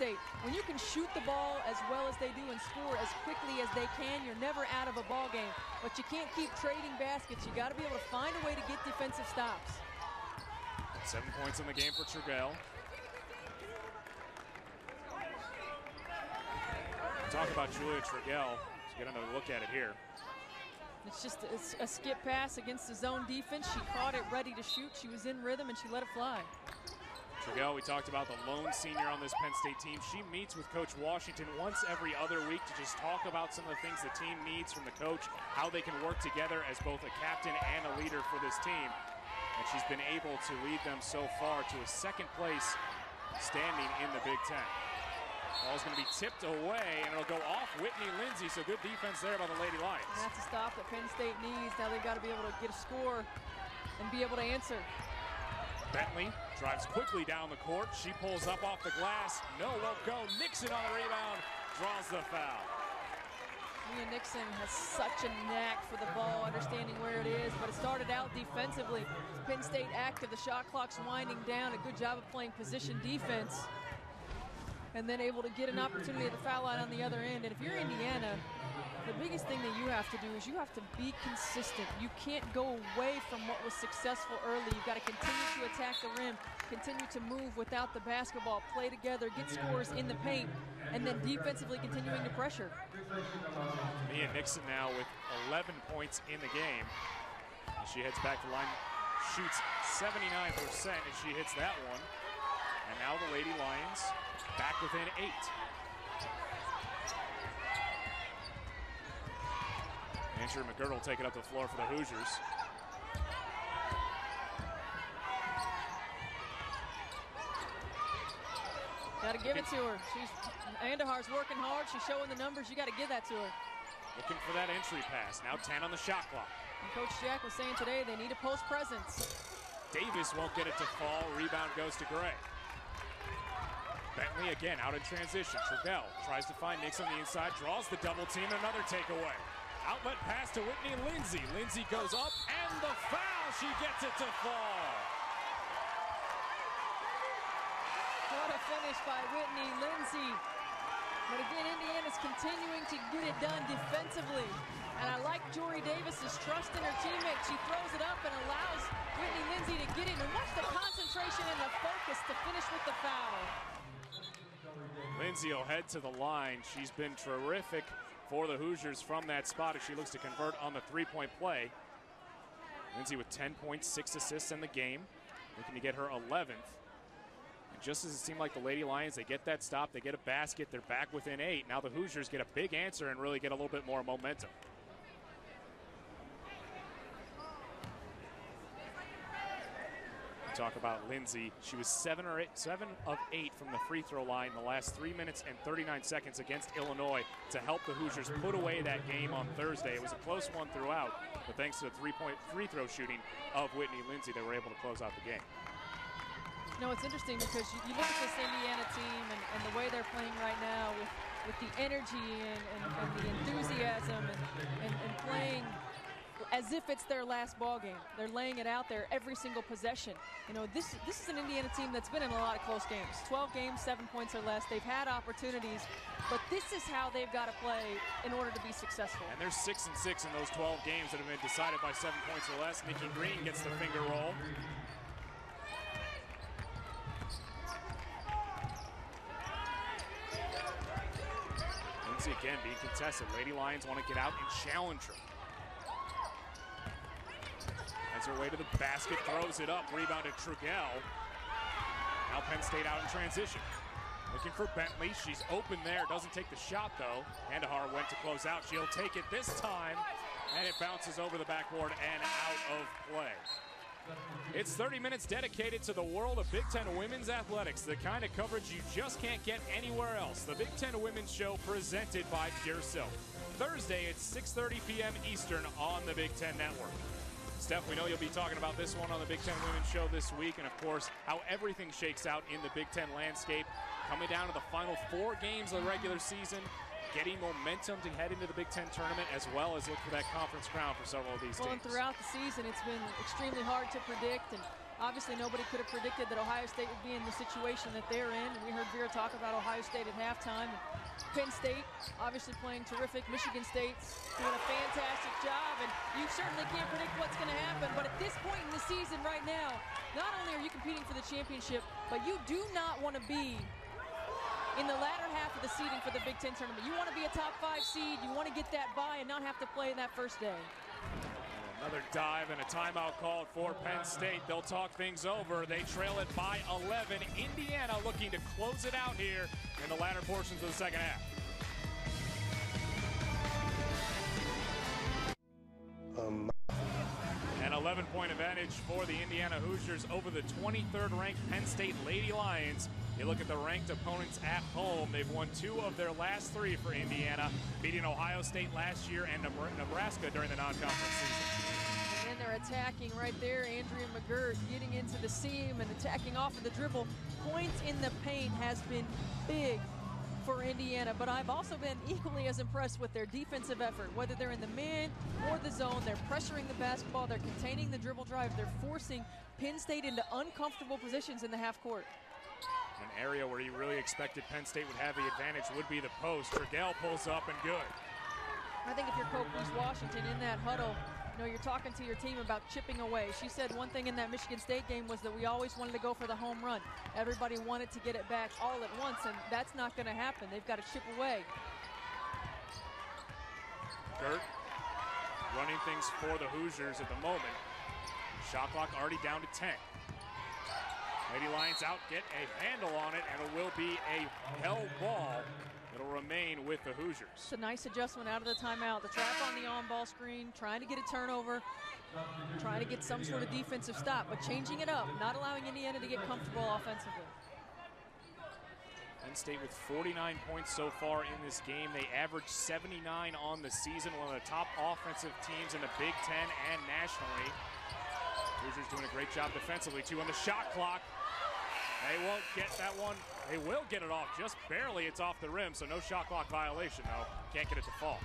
State. When you can shoot the ball as well as they do and score as quickly as they can, you're never out of a ball game. But you can't keep trading baskets. You got to be able to find a way to get defensive stops. 7 points in the game for Trugell. Talk about Julia Trugell. Let's get another look at it here. It's just a skip pass against the zone defense. She caught it ready to shoot. She was in rhythm and she let it fly. Trugell, we talked about the lone senior on this Penn State team. She meets with Coach Washington once every other week to just talk about some of the things the team needs from the coach, how they can work together as both a captain and a leader for this team. And she's been able to lead them so far to a second place standing in the Big Ten. Ball's going to be tipped away, and it'll go off Whitney Lindsay, so good defense there by the Lady Lions. And that's a stop that Penn State needs. Now they've got to be able to get a score and be able to answer. Bentley drives quickly down the court. She pulls up off the glass. No, won't go. Nixon on the rebound, draws the foul. Mia Nixon has such a knack for the ball, understanding where it is, but it started out defensively. Penn State active, the shot clock's winding down. A good job of playing position defense. And then able to get an opportunity at the foul line on the other end. And if you're Indiana, the biggest thing that you have to do is you have to be consistent. You can't go away from what was successful early. You've got to continue to attack the rim, continue to move without the basketball, play together, get scores in the paint, and then defensively continuing to pressure. Mia Nixon now with 11 points in the game. She heads back to the line, shoots 79% as she hits that one. And now the Lady Lions back within 8. Andrew McGirt will take it up the floor for the Hoosiers. Got to give it to her. Andujar's working hard. She's showing the numbers. You got to give that to her. Looking for that entry pass. Now 10 on the shot clock. And Coach Jack was saying today they need a post presence. Davis won't get it to fall. Rebound goes to Gray. Bentley again out in transition. Trugell tries to find Nix on the inside, draws the double team, another takeaway. Outlet pass to Whitney Lindsay. Lindsay goes up, and the foul, she gets it to fall. What a finish by Whitney Lindsay. But again, Indiana's continuing to get it done defensively. And I like Jory Davis's trust in her teammate. She throws it up and allows Whitney Lindsay to get it. And watch the concentration and the focus to finish with the foul. Lindsay will head to the line. She's been terrific for the Hoosiers from that spot as she looks to convert on the three-point play. Lindsay with 10 points, 6 assists in the game, looking to get her 11th. And just as it seemed like the Lady Lions, they get that stop, they get a basket, they're back within 8. Now the Hoosiers get a big answer and really get a little bit more momentum. Talk about Lindsay. She was 7 of 8 from the free throw line in the last 3 minutes and 39 seconds against Illinois to help the Hoosiers put away that game on Thursday. It was a close one throughout, but thanks to the three-point free throw shooting of Whitney Lindsay, they were able to close out the game. No, it's interesting because you look at this Indiana team and the way they're playing right now with the energy and the enthusiasm and playing as if it's their last ball game. They're laying it out there every single possession. You know, this is an Indiana team that's been in a lot of close games. 12 games, 7 points or less. They've had opportunities, but this is how they've got to play in order to be successful. And they're 6-6 in those 12 games that have been decided by 7 points or less. Nikki Green gets the finger roll. Lindsay again being contested. Lady Lions want to get out and challenge her. Her way to the basket, throws it up, rebounded Trugell. Now Penn State out in transition. Looking for Bentley, she's open there, doesn't take the shot though. Andujar went to close out, she'll take it this time, and it bounces over the backboard and out of play. It's 30 minutes dedicated to the world of Big Ten women's athletics, the kind of coverage you just can't get anywhere else. The Big Ten Women's Show presented by Pure Silk. Thursday at 6:30 p.m. Eastern on the Big Ten Network. Steph, we know you'll be talking about this one on the Big Ten Women's Show this week, and of course, how everything shakes out in the Big Ten landscape. Coming down to the final 4 games of the regular season, getting momentum to head into the Big Ten tournament, as well as look for that conference crown for several of these teams. Well, and throughout the season, it's been extremely hard to predict, Obviously, nobody could have predicted that Ohio State would be in the situation that they're in. And we heard Vera talk about Ohio State at halftime. Penn State obviously playing terrific. Michigan State's doing a fantastic job, and you certainly can't predict what's going to happen. But at this point in the season right now, not only are you competing for the championship, but you do not want to be in the latter half of the seeding for the Big Ten tournament. You want to be a top 5 seed. You want to get that bye and not have to play in that first day. Another dive and a timeout called for Penn State. They'll talk things over. They trail it by 11. Indiana looking to close it out here in the latter portions of the second half. An 11-point advantage for the Indiana Hoosiers over the 23rd ranked Penn State Lady Lions. You look at the ranked opponents at home. They've won 2 of their last 3 for Indiana, beating Ohio State last year and Nebraska during the non-conference season. And they're attacking right there. Andrea McGirt getting into the seam and attacking off of the dribble. Points in the paint has been big for Indiana, but I've also been equally as impressed with their defensive effort. Whether they're in the man or the zone, they're pressuring the basketball, they're containing the dribble drive, they're forcing Penn State into uncomfortable positions in the half court. An area where you really expected Penn State would have the advantage would be the post. Trigell pulls up and good. I think if you're Coach Bruce Washington in that huddle, you know, you're talking to your team about chipping away. She said one thing in that Michigan State game was that we always wanted to go for the home run. Everybody wanted to get it back all at once, and that's not going to happen. They've got to chip away. Gert running things for the Hoosiers at the moment. Shot clock already down to 10. Lady Lions out, get a handle on it, and it will be a held ball. It'll remain with the Hoosiers. It's a nice adjustment out of the timeout. The trap on the on-ball screen, trying to get a turnover, trying to get some sort of defensive stop, but changing it up, not allowing Indiana to get comfortable offensively. Penn State with 49 points so far in this game. They averaged 79 on the season, one of the top offensive teams in the Big Ten and nationally. Hoosiers doing a great job defensively, too, on the shot clock. They won't get that one. They will get it off just barely. It's off the rim, so no shot clock violation, though. Can't get it to fall.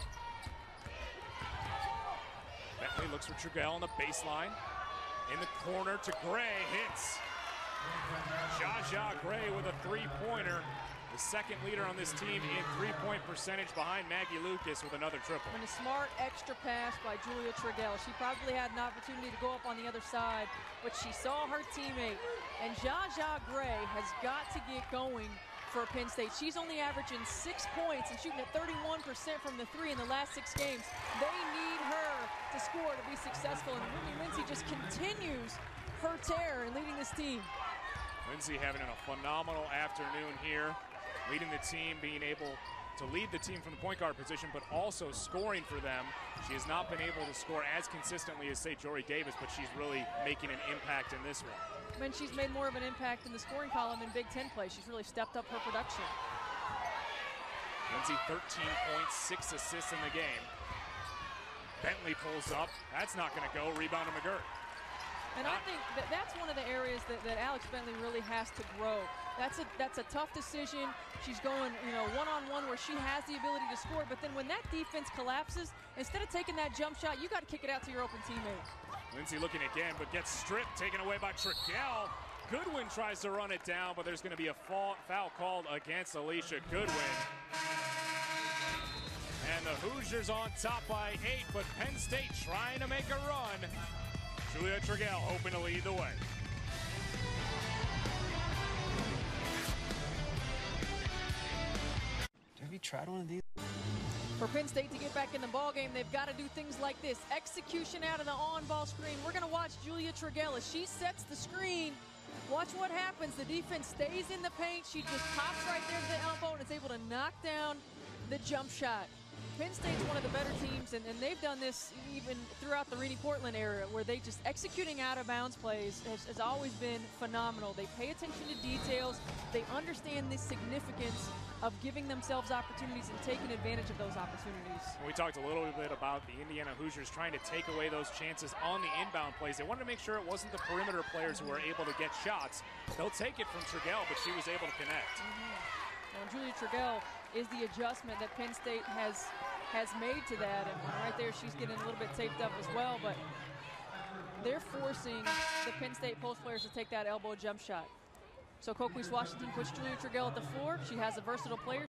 Bentley looks for Trigell on the baseline. In the corner to Gray, hits. Jaja Gray with a three-pointer. The second leader on this team in three-point percentage behind Maggie Lucas with another triple. And a smart extra pass by Julia Trigell. She probably had an opportunity to go up on the other side, but she saw her teammate. And Jaja Gray has got to get going for Penn State. She's only averaging 6 points and shooting at 31% from the 3 in the last 6 games. They need her to score to be successful, and Whitney Lindsay just continues her tear in leading this team. Lindsay having a phenomenal afternoon here, leading the team, being able to lead the team from the point guard position, but also scoring for them. She has not been able to score as consistently as, say, Jory Davis, but she's really making an impact in this one. I mean, she's made more of an impact in the scoring column in Big Ten play. She's really stepped up her production. Lindsay, 13 points, 6 assists in the game. Bentley pulls up. That's not going to go. Rebound to McGirt. And I think that's one of the areas that Alex Bentley really has to grow. That's a tough decision. She's going, you know, one-on-one where she has the ability to score, but then when that defense collapses, instead of taking that jump shot, you got to kick it out to your open teammate. Lindsay looking again, but gets stripped, taken away by Trigell. Goodwin tries to run it down, but there's going to be a foul called against Alicia Goodwin. And the Hoosiers on top by 8, but Penn State trying to make a run. Julia Trigell hoping to lead the way. Have you tried one of these? For Penn State to get back in the ballgame, they've got to do things like this. Execution out of the on-ball screen. We're going to watch Julia Trigell as she sets the screen. Watch what happens. The defense stays in the paint. She just pops right there to the elbow and is able to knock down the jump shot. Penn State's one of the better teams, and they've done this even throughout the Reedy Portland era, where they just executing out-of-bounds plays has always been phenomenal. They pay attention to details. They understand the significance of giving themselves opportunities and taking advantage of those opportunities. We talked a little bit about the Indiana Hoosiers trying to take away those chances on the inbound plays. They wanted to make sure it wasn't the perimeter players who were able to get shots. They'll take it from Trigell, but she was able to connect. Well, Julia Trigell is the adjustment that Penn State has made to that, and right there she's getting a little bit taped up as well, but they're forcing the Penn State post players to take that elbow jump shot. So Coquise Washington puts Julia Trugell at the 4. She has a versatile player.